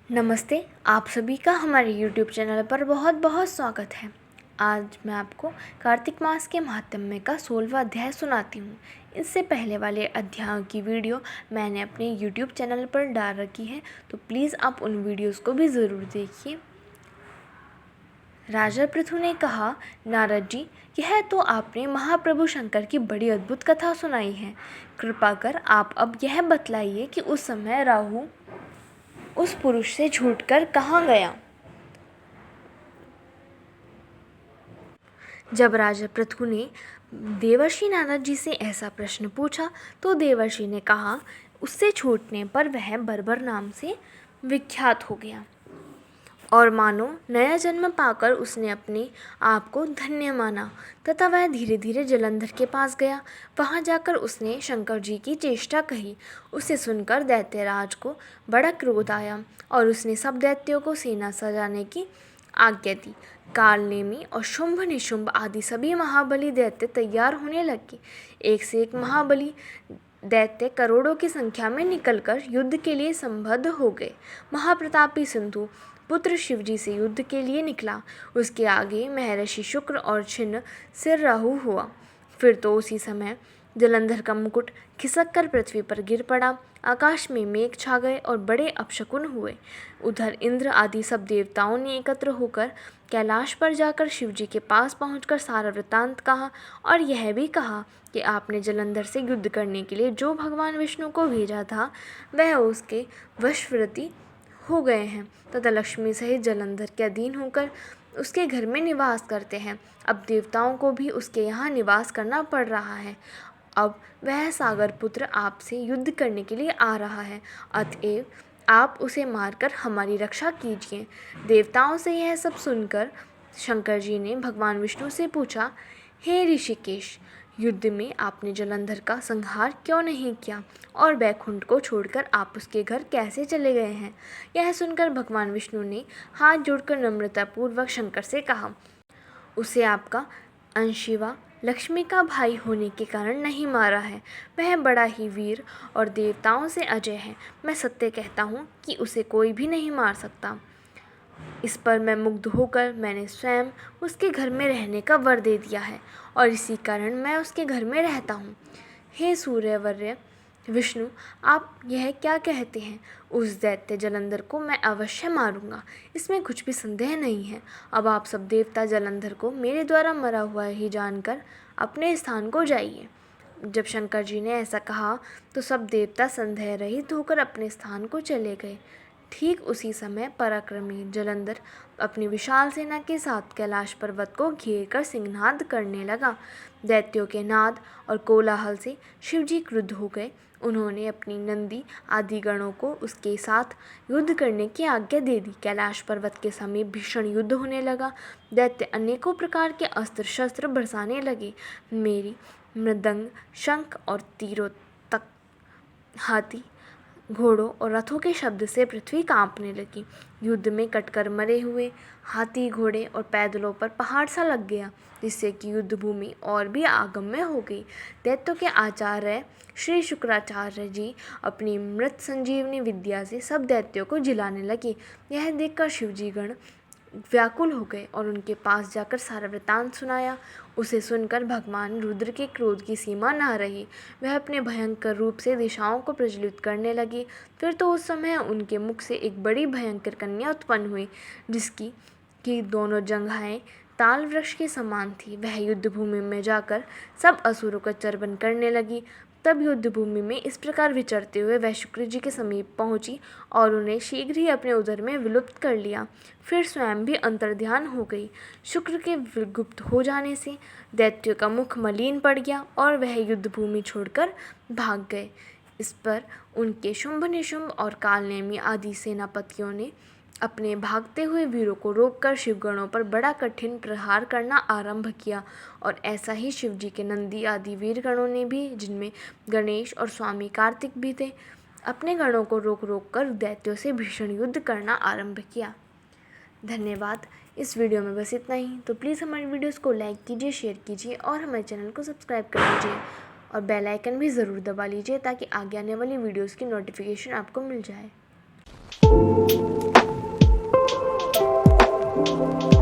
नमस्ते, आप सभी का हमारे YouTube चैनल पर बहुत बहुत स्वागत है। आज मैं आपको कार्तिक मास के महात्म्य का 16वां अध्याय सुनाती हूँ। इससे पहले वाले अध्यायों की वीडियो मैंने अपने YouTube चैनल पर डाल रखी है, तो प्लीज़ आप उन वीडियोस को भी ज़रूर देखिए। राजा पृथु ने कहा, नारद जी, यह तो आपने महाप्रभु शंकर की बड़ी अद्भुत कथा सुनाई है। कृपा कर आप अब यह बतलाइए कि उस समय राहु उस पुरुष से छूटकर कहाँ गया। जब राजा पृथु ने देवर्षि नारद जी से ऐसा प्रश्न पूछा तो देवर्षि ने कहा, उससे छूटने पर वह बर्बर नाम से विख्यात हो गया और मानो नया जन्म पाकर उसने अपने आप को धन्य माना तथा वह धीरे धीरे जलंधर के पास गया। वहां जाकर उसने शंकर जी की चेष्टा कही। उसे सुनकर दैत्यराज को बड़ा क्रोध आया और उसने सब दैत्यों को सेना सजाने की आज्ञा दी। कालनेमी और शुंभ निशुंभ आदि सभी महाबली दैत्य तैयार होने लगे। एक से एक महाबली दैत्य करोड़ों की संख्या में निकलकर युद्ध के लिए संबद्ध हो गए। महाप्रतापी सिंधु पुत्र शिवजी से युद्ध के लिए निकला। उसके आगे महर्षि शुक्र और छिन्न सिर राहु हुआ। फिर तो उसी समय जलंधर का मुकुट खिसक कर पृथ्वी पर गिर पड़ा। आकाश में मेघ छा गए और बड़े अपशकुन हुए। उधर इंद्र आदि सब देवताओं ने एकत्र होकर कैलाश पर जाकर शिवजी के पास पहुंचकर सारा वृत्तांत कहा और यह भी कहा कि आपने जलंधर से युद्ध करने के लिए जो भगवान विष्णु को भेजा था वह उसके वशवर्ती हो गए हैं तथा लक्ष्मी सहित जलंधर के अधीन होकर उसके घर में निवास करते हैं। अब देवताओं को भी उसके यहाँ निवास करना पड़ रहा है। अब वह सागर पुत्र आपसे युद्ध करने के लिए आ रहा है, अतएव आप उसे मारकर हमारी रक्षा कीजिए। देवताओं से यह सब सुनकर शंकर जी ने भगवान विष्णु से पूछा, हे ऋषिकेश, युद्ध में आपने जलंधर का संहार क्यों नहीं किया और वैकुंठ को छोड़कर आप उसके घर कैसे चले गए हैं। यह सुनकर भगवान विष्णु ने हाथ जोड़कर नम्रतापूर्वक शंकर से कहा, उसे आपका अंशिवा लक्ष्मी का भाई होने के कारण नहीं मारा है। वह बड़ा ही वीर और देवताओं से अजय है। मैं सत्य कहता हूँ कि उसे कोई भी नहीं मार सकता। इस पर मैं मुग्ध होकर मैंने स्वयं उसके घर में रहने का वर दे दिया है और इसी कारण मैं उसके घर में रहता हूँ। हे सूर्यवर्य विष्णु, आप यह क्या कहते हैं? उस दैत्य जलंधर को मैं अवश्य मारूंगा, इसमें कुछ भी संदेह नहीं है। अब आप सब देवता जलंधर को मेरे द्वारा मरा हुआ ही जानकर अपने स्थान को जाइए। जब शंकर जी ने ऐसा कहा तो सब देवता संदेह रहित होकर अपने स्थान को चले गए। ठीक उसी समय पराक्रमी जलंधर अपनी विशाल सेना के साथ कैलाश पर्वत को घेर कर सिंहनाद करने लगा। दैत्यों के नाद और कोलाहल से शिवजी क्रुद्ध हो गए। उन्होंने अपनी नंदी आदि गणों को उसके साथ युद्ध करने की आज्ञा दे दी। कैलाश पर्वत के समीप भीषण युद्ध होने लगा। दैत्य अनेकों प्रकार के अस्त्र शस्त्र बरसाने लगे। मेरी मृदंग, शंख और तीरों तक हाथी, घोड़ों और रथों के शब्द से पृथ्वी कांपने लगी। युद्ध में कटकर मरे हुए हाथी, घोड़े और पैदलों पर पहाड़ सा लग गया, जिससे कि युद्ध भूमि और भी आगम्य हो गई। दैत्यों के आचार्य श्री शुक्राचार्य जी अपनी मृत संजीवनी विद्या से सब दैत्यों को जिलाने लगे। यह देखकर शिवजी गण व्याकुल हो गए और उनके पास जाकर सारा वृतांत सुनाया। उसे सुनकर भगवान रुद्र के क्रोध की सीमा न रही। वह अपने भयंकर रूप से दिशाओं को प्रज्वलित करने लगे। फिर तो उस समय उनके मुख से एक बड़ी भयंकर कन्या उत्पन्न हुई, जिसकी की दोनों जंघाएं ताल वृक्ष के समान थी। वह युद्ध भूमि में जाकर सब असुरों का चर्वण करने लगी। तब युद्ध भूमि में इस प्रकार विचरते हुए वह शुक्र जी के समीप पहुंची और उन्हें शीघ्र ही अपने उदर में विलुप्त कर लिया। फिर स्वयं भी अंतर्ध्यान हो गई। शुक्र के विलुप्त हो जाने से दैत्यों का मुख मलिन पड़ गया और वह युद्ध भूमि छोड़कर भाग गए। इस पर उनके शुंभ निशुंभ और कालनेमी आदि सेनापतियों ने अपने भागते हुए वीरों को रोककर शिवगणों पर बड़ा कठिन प्रहार करना आरंभ किया और ऐसा ही शिवजी के नंदी आदि वीरगणों ने भी, जिनमें गणेश और स्वामी कार्तिक भी थे, अपने गणों को रोक रोक कर दैत्यों से भीषण युद्ध करना आरंभ किया। धन्यवाद। इस वीडियो में बस इतना ही। तो प्लीज़ हमारी वीडियोस को लाइक कीजिए, शेयर कीजिए और हमारे चैनल को सब्सक्राइब कर लीजिए और बेल आइकन भी ज़रूर दबा लीजिए ताकि आगे आने वाली वीडियोस की नोटिफिकेशन आपको मिल जाए। है।